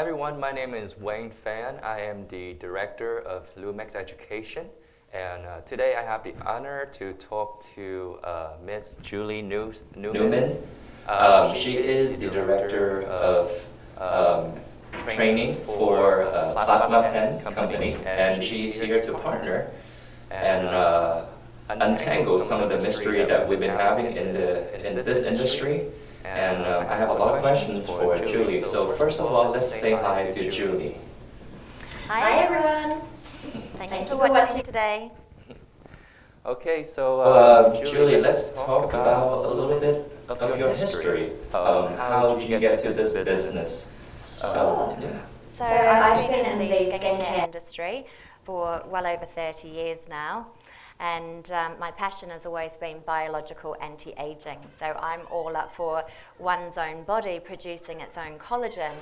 everyone, my name is Wayne Fan. I am the Director of Lumex Education, and today I have the honor to talk to Miss Julie Newman. She is the Director of Training for Plasma Pen Company, and she's here to partner and untangle some of the mystery that we've been having in this industry. And I have a lot of questions for Julie. So first of all, let's say hi to Julie. Hi everyone. Thank you for watching today. Okay, so Julie, let's talk about a little bit of your history. How did you get to this business? Sure. So I've been in the skincare industry for well over 30 years now. And my passion has always been biological anti-aging. So I'm all up for one's own body producing its own collagen,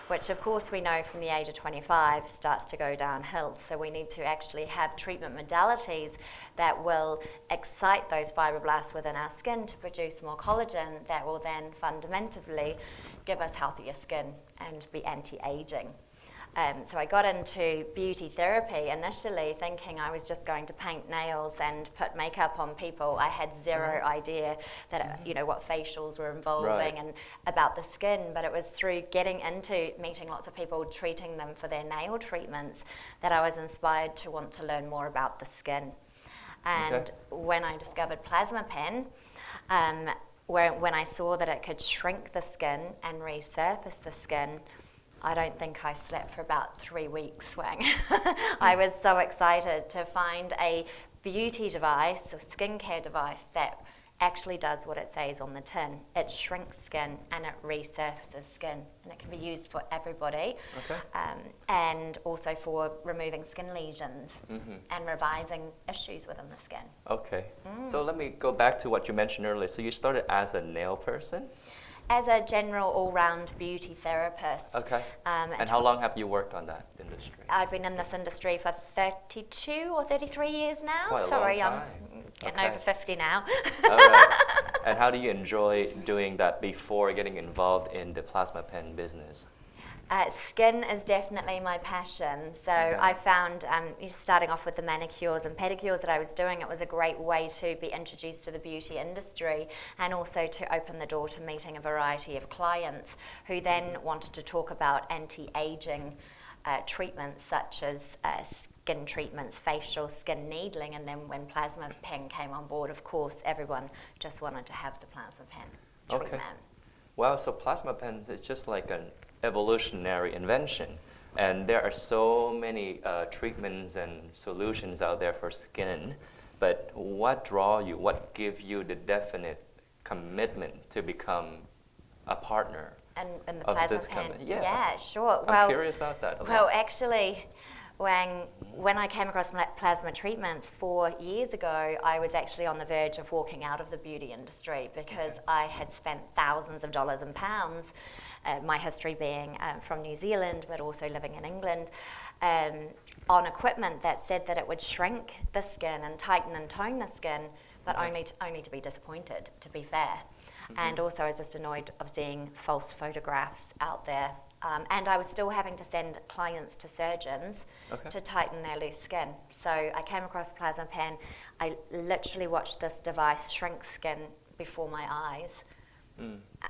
which of course we know from the age of 25 starts to go downhill. So we need to actually have treatment modalities that will excite those fibroblasts within our skin to produce more collagen that will then fundamentally give us healthier skin and be anti-aging. So I got into beauty therapy initially thinking I was just going to paint nails and put makeup on people. I had zero idea that what facials were involving and about the skin, but it was through getting into meeting lots of people, treating them for their nail treatments, that I was inspired to want to learn more about the skin. And when I discovered Plasma Pen, when I saw that it could shrink the skin and resurface the skin, I don't think I slept for about 3 weeks, Wang. I was so excited to find a beauty device, a skincare device that actually does what it says on the tin. It shrinks skin and it resurfaces skin, and it can be used for everybody, and also for removing skin lesions and revising issues within the skin. Okay, so let me go back to what you mentioned earlier. So you started as a nail person? As a general all-round beauty therapist. Okay. And how long have you worked on that industry? I've been in this industry for 32 or 33 years now. Quite a Sorry, long time. I'm getting over 50 now. All right. And how do you enjoy doing that before getting involved in the plasma pen business? Skin is definitely my passion. So I found, starting off with the manicures and pedicures that I was doing, it was a great way to be introduced to the beauty industry and also to open the door to meeting a variety of clients who then wanted to talk about anti-aging treatments such as skin treatments, facial, skin needling, and then when Plasma Pen came on board, of course, everyone just wanted to have the Plasma Pen treatment. Wow, so Plasma Pen is just like an evolutionary invention, and there are so many treatments and solutions out there for skin, but what give you the definite commitment to become a partner in the of Plasma this Pen? company? Yeah, sure. I'm curious about that. Well, actually, when I came across plasma treatments 4 years ago, I was actually on the verge of walking out of the beauty industry because I had spent thousands of dollars and pounds, my history being from New Zealand but also living in England, on equipment that said that it would shrink the skin and tighten and tone the skin, but only to be disappointed, to be fair. And also I was just annoyed of seeing false photographs out there. And I was still having to send clients to surgeons to tighten their loose skin. So I came across Plasma Pen. I literally watched this device shrink skin before my eyes.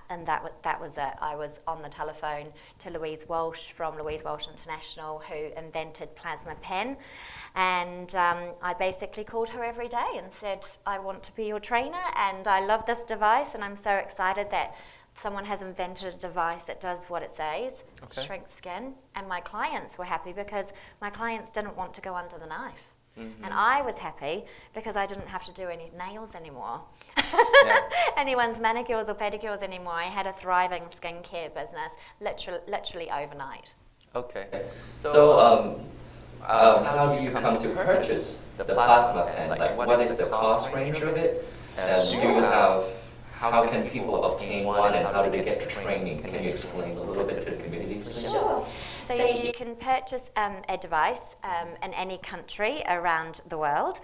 And that was it. I was on the telephone to Louise Walsh from Louise Walsh International, who invented Plasma Pen. And I basically called her every day and said, I want to be your trainer and I love this device and I'm so excited that someone has invented a device that does what it says, shrinks skin, and my clients were happy because my clients didn't want to go under the knife. And I was happy because I didn't have to do any nails anymore, anyone's manicures or pedicures anymore. I had a thriving skincare business literally overnight. Okay. So how do you come to purchase the Plasma Pen? Like what is the cost range of it? And do you have how can people obtain one and how do they get training? Can you explain a little bit to the community? Sure. So you can purchase a device in any country around the world.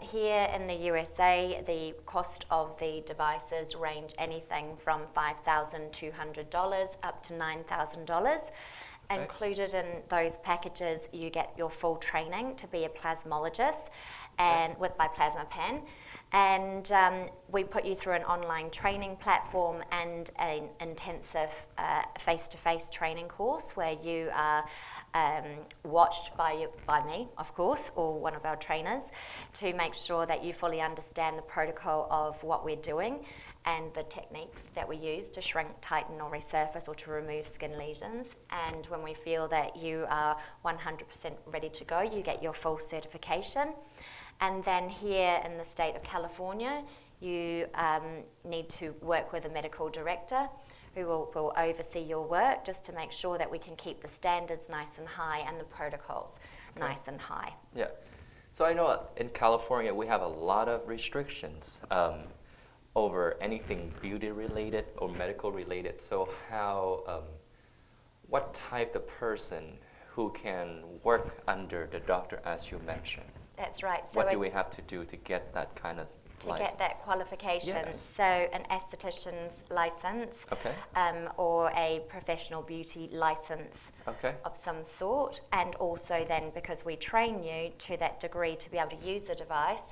Here in the USA, the cost of the devices range anything from $5,200 up to $9,000. Included in those packages, you get your full training to be a plasmologist, and with my plasma pen. And we put you through an online training platform and an intensive face-to-face training course where you are watched by me, of course, or one of our trainers, to make sure that you fully understand the protocol of what we're doing and the techniques that we use to shrink, tighten or resurface or to remove skin lesions. And when we feel that you are 100% ready to go, you get your full certification. And then here in the state of California, you need to work with a medical director who will oversee your work just to make sure that we can keep the standards nice and high and the protocols nice and high. Yeah. So I know in California we have a lot of restrictions over anything beauty related or medical related. So how, what type of person who can work under the doctor as you mentioned? That's right. So what do we have to do to get that kind of license? Get that qualification? Yes. So an esthetician's license, or a professional beauty license of some sort, and also then because we train you to that degree to be able to use the device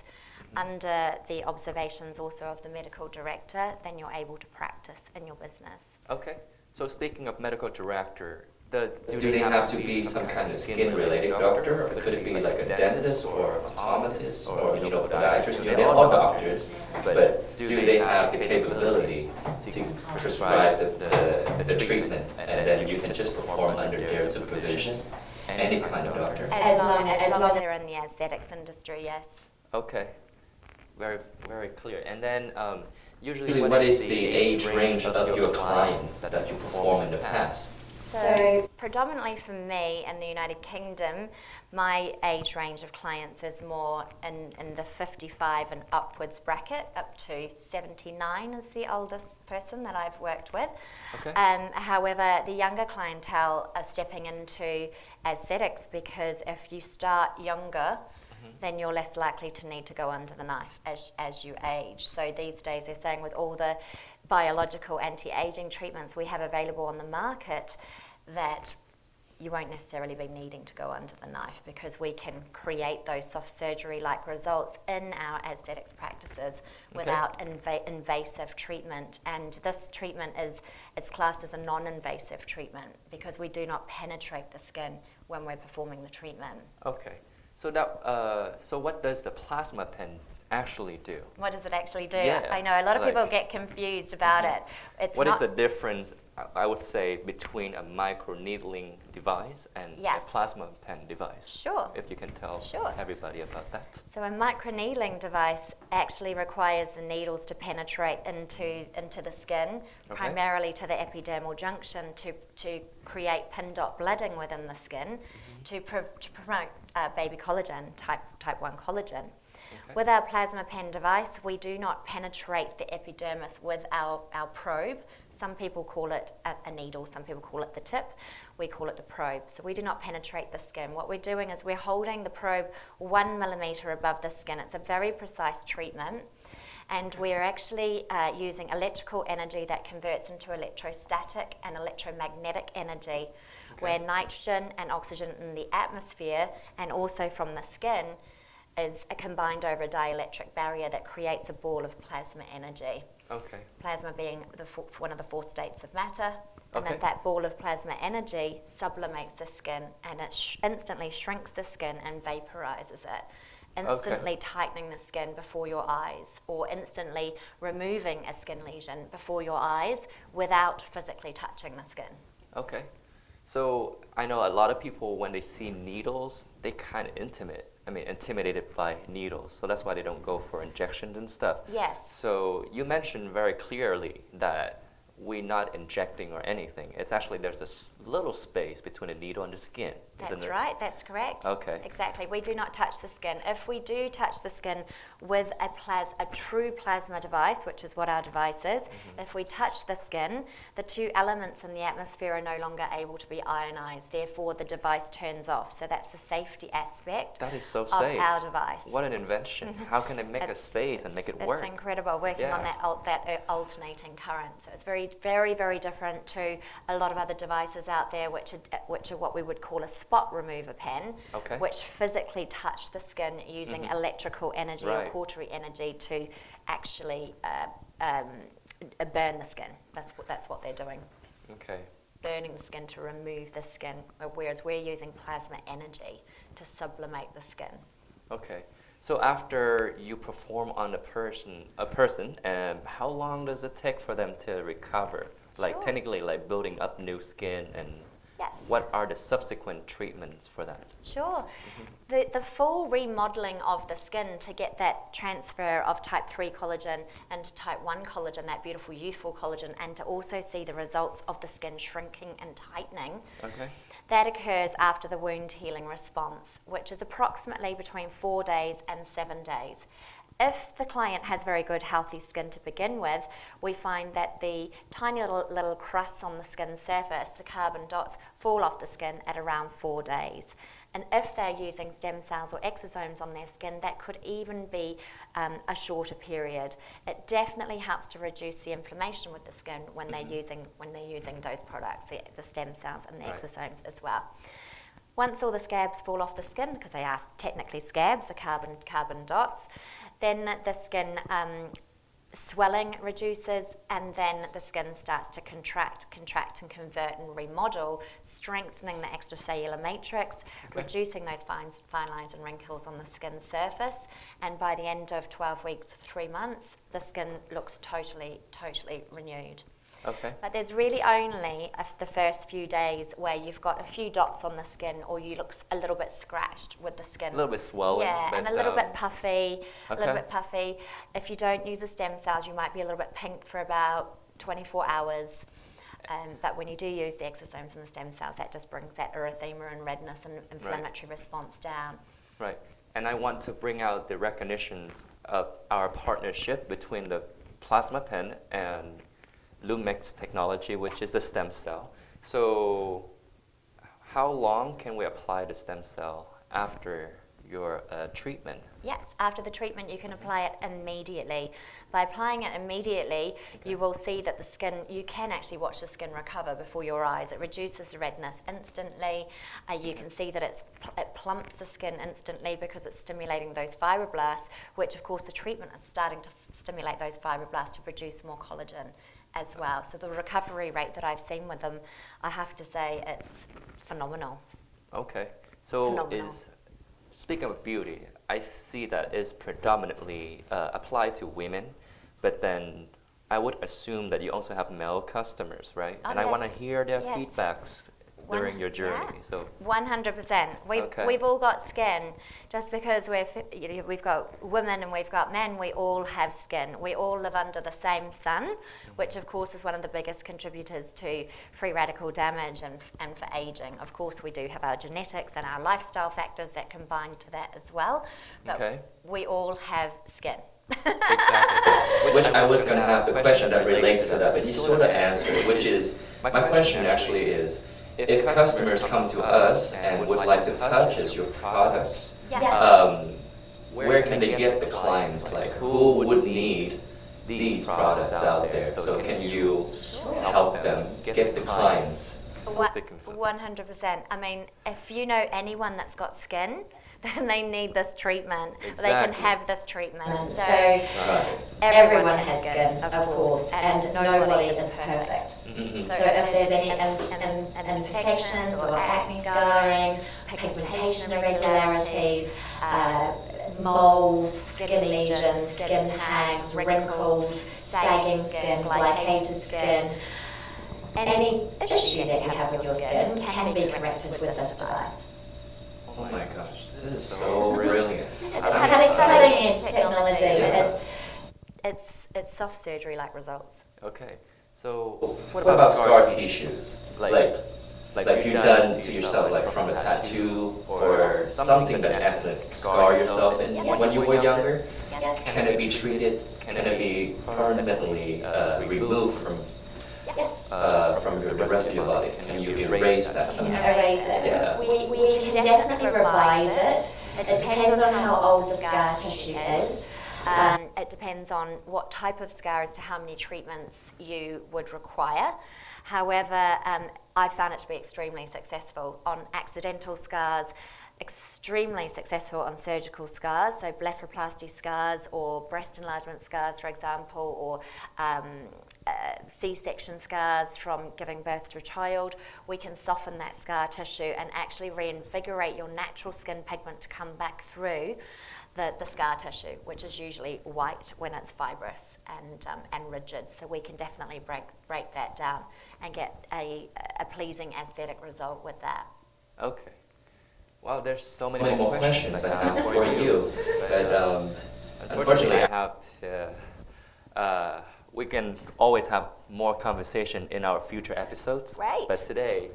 under the observations also of the medical director, then you're able to practice in your business. Okay. So speaking of medical director, do they have to be some kind of skin-related doctor, or could it be like a dentist or optometrist or podiatrist? They're all doctors, but do they have the capability to prescribe the treatment, and then you can just perform under their supervision? Any kind of doctor? As long as they're in the aesthetics industry, yes. Okay. Very, very clear. And then usually what is the age range of your clients that you perform in the past? So predominantly for me in the United Kingdom, my age range of clients is more in the 55 and upwards bracket, up to 79 is the oldest person that I've worked with. Okay. However, the younger clientele are stepping into aesthetics because if you start younger, then you're less likely to need to go under the knife as you age. So these days they're saying with all the biological anti-aging treatments we have available on the market that you won't necessarily be needing to go under the knife because we can create those soft surgery-like results in our aesthetics practices without invasive treatment. And this treatment it's classed as a non-invasive treatment because we do not penetrate the skin when we're performing the treatment. Okay. So that, so what does the plasma pen actually do? What does it actually do? Yeah, I know a lot of people get confused about it. What is the difference, I would say, between a microneedling device and a plasma pen device? Sure. If you can tell everybody about that. So a microneedling device actually requires the needles to penetrate into the skin, primarily to the epidermal junction to create pin dot blooding within the skin to promote baby collagen, type 1 collagen. With our plasma pen device, we do not penetrate the epidermis with our probe. Some people call it a needle, some people call it the tip. We call it the probe. So we do not penetrate the skin. What we're doing is we're holding the probe 1 millimeter above the skin. It's a very precise treatment. And we're actually using electrical energy that converts into electrostatic and electromagnetic energy, where nitrogen and oxygen in the atmosphere and also from the skin is combined over a dielectric barrier that creates a ball of plasma energy. Plasma being one of the 4 states of matter, and then that ball of plasma energy sublimates the skin and it instantly shrinks the skin and vaporizes it, instantly tightening the skin before your eyes or instantly removing a skin lesion before your eyes without physically touching the skin. Okay. So I know a lot of people, when they see needles, they kind of intimidated by needles. So that's why they don't go for injections and stuff. Yes. So you mentioned very clearly that we're not injecting or anything. It's actually, there's a little space between the needle and the skin. That's right, that's correct. Okay. Exactly, we do not touch the skin. If we do touch the skin with a true plasma device, which is what our device is, if we touch the skin, the 2 elements in the atmosphere are no longer able to be ionized, therefore the device turns off. So that's the safety aspect that is so of safe. Our device. What an invention. How can it make a space and make it work? It's incredible, working on that alternating current. So it's very very, very different to a lot of other devices out there, which are what we would call a spot remover pen, which physically touch the skin using electrical energy or cautery energy to actually burn the skin. That's what they're doing. Okay. Burning the skin to remove the skin, whereas we're using plasma energy to sublimate the skin. Okay. So after you perform on a person, how long does it take for them to recover? Like technically, like building up new skin, and what are the subsequent treatments for that? Sure. The full remodeling of the skin to get that transfer of type 3 collagen and to type 1 collagen, that beautiful youthful collagen, and to also see the results of the skin shrinking and tightening. Okay. That occurs after the wound healing response, which is approximately between 4 days and 7 days. If the client has very good healthy skin to begin with, we find that the tiny little crusts on the skin surface, the carbon dots, fall off the skin at around 4 days. And if they're using stem cells or exosomes on their skin, that could even be a shorter period. It definitely helps to reduce the inflammation with the skin when they're using those products, the stem cells and the exosomes as well. Once all the scabs fall off the skin, because they are technically scabs, the carbon dots, then the skin swelling reduces, and then the skin starts to contract and convert and remodel, strengthening the extracellular matrix, reducing those fine lines and wrinkles on the skin surface, and by the end of 12 weeks to 3 months, the skin looks totally renewed. Okay. But there's really only the first few days where you've got a few dots on the skin, or you look a little bit scratched with the skin. A little bit swollen. Yeah, and a little bit puffy, If you don't use the stem cells, you might be a little bit pink for about 24 hours. But when you do use the exosomes and the stem cells, that just brings that erythema and redness and inflammatory response down. Right. And I want to bring out the recognitions of our partnership between the plasma pen and Lumix technology, which is the stem cell. So how long can we apply the stem cell after your treatment? Yes, after the treatment you can apply it immediately. By applying it immediately, you will see that the skin, you can actually watch the skin recover before your eyes. It reduces the redness instantly. You can see that it plumps the skin instantly because it's stimulating those fibroblasts, which of course the treatment is starting to stimulate those fibroblasts to produce more collagen as well. So the recovery rate that I've seen with them, I have to say it's phenomenal. Okay, so speaking of beauty, I see that is predominantly applied to women, but then I would assume that you also have male customers, right? And I want to hear their feedbacks during your journey. So 100%. We've all got skin. Just because we've got women and we've got men, we all have skin. We all live under the same sun, which of course is one of the biggest contributors to free radical damage and for aging. Of course, we do have our genetics and our lifestyle factors that combine to that as well. But we all have skin. Exactly. Which I was going to have the question that relates to that, but you sort of answered it, which is, my question actually is, if customers come to us and would like to purchase your products, where can they get the clients? Like, who would need these products out there? So can you help them get the clients? 100%. I mean, if you know anyone that's got skin, then they need this treatment. Exactly. They can have this treatment. So everyone has skin, of course, and nobody is perfect. So if there's any infections or acne scarring, pigmentation irregularities, moles, skin lesions, skin tags, wrinkles, sagging skin, glycated skin, any issue that you have with your skin can be corrected with this device. Oh my gosh, this is so brilliant. It's cutting edge technology. It's soft surgery-like results. Okay, so what about scar tissues? Like if you've done to yourself, like from a tattoo or something that has to scar yourself in when you were younger? Can it be treated? Can it be permanently removed from the rest of your body? Can you erase that somehow? Erase it. Yeah. We can definitely revise it. It depends on how old the scar tissue is. it depends on what type of scar as to how many treatments you would require. However, I found it to be extremely successful on accidental scars, extremely successful on surgical scars, so blepharoplasty scars or breast enlargement scars, for example, or C-section scars from giving birth to a child. We can soften that scar tissue and actually reinvigorate your natural skin pigment to come back through the scar tissue, which is usually white when it's fibrous and rigid. So we can definitely break that down and get a pleasing aesthetic result with that. Okay. Wow, there's so many more questions I have for you, but unfortunately I have to, we can always have more conversation in our future episodes. Right. But today,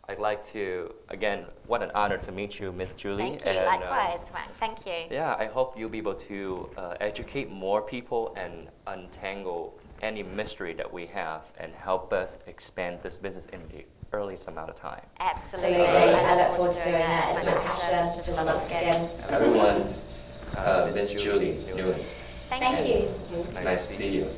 I'd like to, again, what an honor to meet you, Miss Julie. Thank you, and, likewise, Frank. Thank you. Yeah, I hope you'll be able to educate more people and untangle any mystery that we have and help us expand this business in the earliest amount of time. Absolutely. I look forward to doing that. It's my passion, just love skin. Everyone, Miss Julie Nguyen. Thank you. Nice to see you.